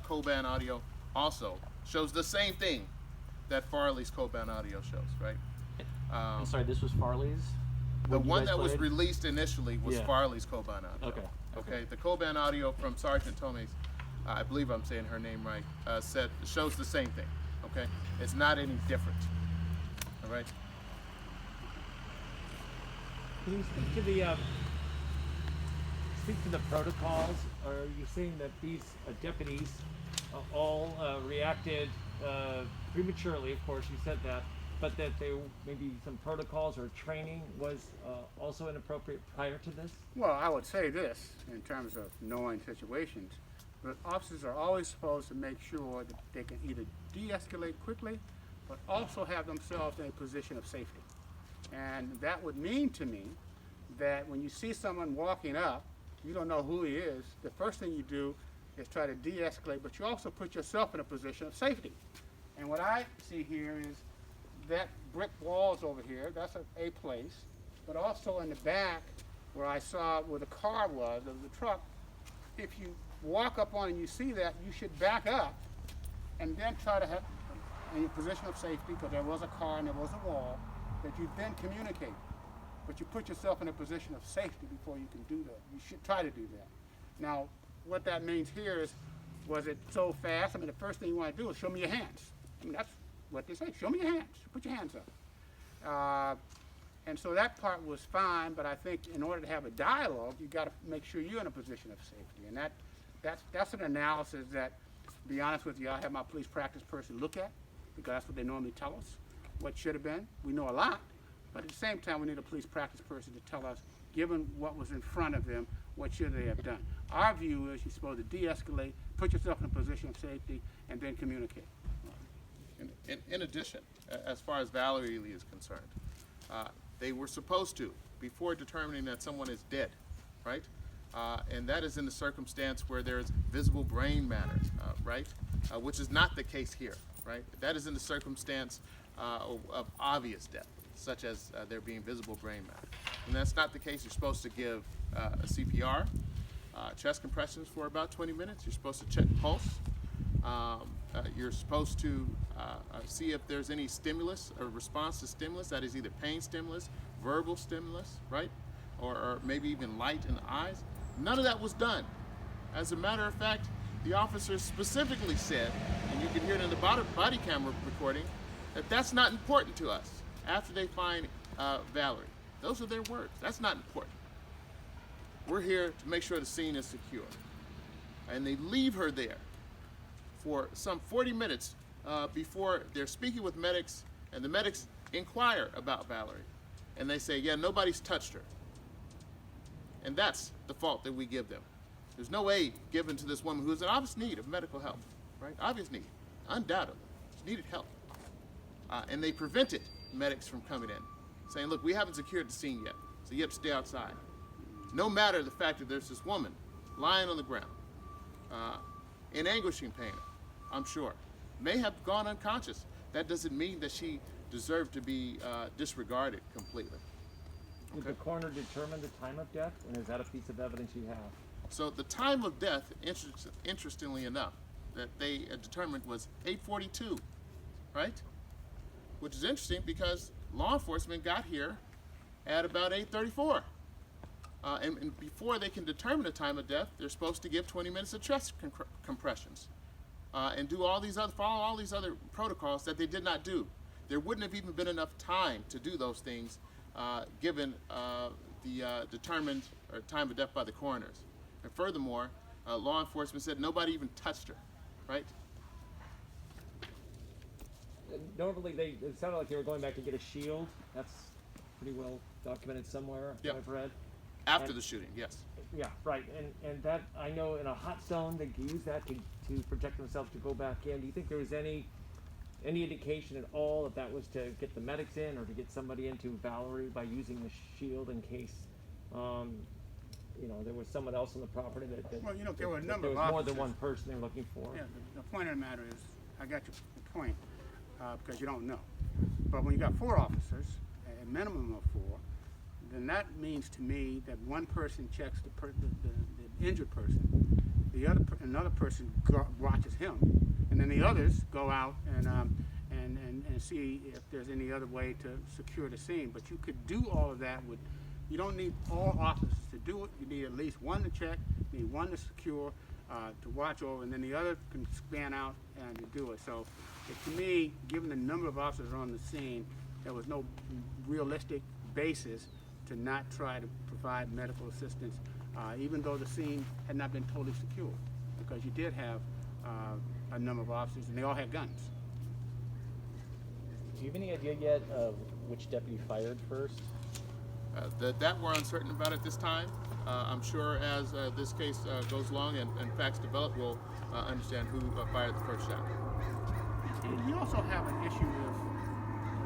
Coban audio also shows the same thing that Farley's Coban audio shows, right? I'm sorry, this was Farley's? The one that was released initially was Farley's Coban audio. Okay. The Coban audio from Sergeant Tome's, I believe I'm saying her name right, shows the same thing. Okay, it's not any different. All right. Can you speak to the protocols? Are you saying that these deputies all reacted prematurely? Of course, you said that, but that maybe some protocols or training was also inappropriate prior to this? Well, I would say this in terms of knowing situations, but officers are always supposed to make sure that they can either de-escalate quickly, but also have themselves in a position of safety. And that would mean to me that when you see someone walking up, you don't know who he is, the first thing you do is try to de-escalate, but you also put yourself in a position of safety. And what I see here is that brick walls over here, that's a place, but also in the back where I saw where the car was, of the truck, if you walk up on and you see that, you should back up and then try to have, in a position of safety, because there was a car and there was a wall, that you then communicate. But you put yourself in a position of safety before you can do that. You should try to do that. Now, what that means here is, was it so fast? I mean, the first thing you want to do is show me your hands. I mean, that's what they say, show me your hands, put your hands up. And so that part was fine, but I think in order to have a dialogue, you got to make sure you're in a position of safety. And that's an analysis that, to be honest with you, I have my police practice person look at, because that's what they normally tell us, what should have been. We know a lot, but at the same time, we need a police practice person to tell us, given what was in front of them, what should they have done. Our view is you're supposed to de-escalate, put yourself in a position of safety, and then communicate. In addition, as far as Valerie Lee is concerned, they were supposed to, before determining that someone is dead, right? And that is in the circumstance where there is visible brain matter, right? Which is not the case here, right? That is in the circumstance of obvious death, such as there being visible brain matter. And that's not the case. You're supposed to give a CPR, chest compressions for about 20 minutes. You're supposed to check pulse. You're supposed to see if there's any stimulus or response to stimulus, that is either pain stimulus, verbal stimulus, right? Or maybe even light in the eyes. None of that was done. As a matter of fact, the officers specifically said, and you can hear it in the body camera recording, that that's not important to us after they find Valerie. Those are their words. That's not important. We're here to make sure the scene is secure. And they leave her there for some 40 minutes before they're speaking with medics, and the medics inquire about Valerie. And they say, yeah, nobody's touched her. And that's the fault that we give them. There's no aid given to this woman who's in obvious need of medical help, right? Obvious need, undoubtedly. She needed help. And they prevented medics from coming in, saying, look, we haven't secured the scene yet, so you have to stay outside. No matter the fact that there's this woman lying on the ground, in anguishing pain, I'm sure, may have gone unconscious. That doesn't mean that she deserved to be disregarded completely. Did the coroner determine the time of death, and is that a piece of evidence you have? So the time of death, interestingly enough, that they determined was 8:42, right? Which is interesting because law enforcement got here at about 8:34. And before they can determine the time of death, they're supposed to give 20 minutes of chest compressions and do follow all these other protocols that they did not do. There wouldn't have even been enough time to do those things given the determined time of death by the coroners. And furthermore, law enforcement said nobody even touched her, right? Normally, it sounded like they were going back to get a shield. That's pretty well documented somewhere, yep. I've read. After the shooting, yes. Yeah, right. And that, I know in a hot zone, they use that to protect themselves to go back in. Do you think there was any indication at all if that was to get the medics in or to get somebody into Valerie by using the shield in case, there was someone else on the property that well, there were a number there was of more officers. than one person they were looking for. Yeah, the point of the matter is, I got your point, because you don't know. But when you got 4 officers, a minimum of 4, then that means to me that one person checks the injured person, another person watches him, and then the others go out and see if there's any other way to secure the scene. But you could do all of that with. You don't need all officers to do it. You need at least one to check, you need one to secure, to watch over, and then the other can span out and to do it. So, to me, given the number of officers on the scene, there was no realistic basis to not try to provide medical assistance, even though the scene had not been totally secure, because you did have a number of officers, and they all had guns. Do you have any idea yet of which deputy fired first? That we're uncertain about at this time. I'm sure as this case goes along and facts develop, we'll understand who fired the first shot. You also have an issue with,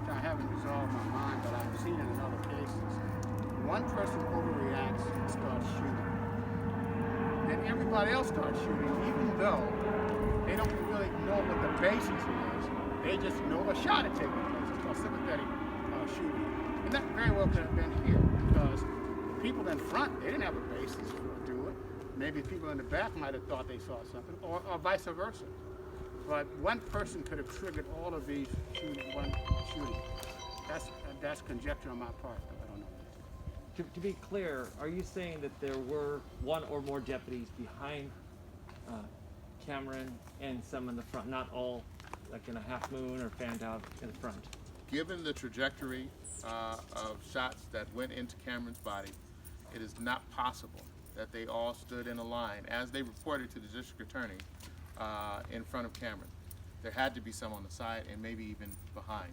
which I haven't resolved in my mind, but I've seen it in other cases. One person overreacts and starts shooting. Then everybody else starts shooting, even though they don't really know what the basis is. They just know a shot had taken place. It's called sympathetic shooting. And that very well could have been here, because the people in front, they didn't have a basis to do it. Maybe people in the back might have thought they saw something, or vice versa. But one person could have triggered all of these one shooting. That's conjecture on my part. I don't know. To be clear, are you saying that there were one or more deputies behind Cameron and some in the front, not all like in a half moon or fanned out in the front? Given the trajectory of shots that went into Cameron's body, it is not possible that they all stood in a line, as they reported to the district attorney, in front of Cameron. There had to be some on the side and maybe even behind.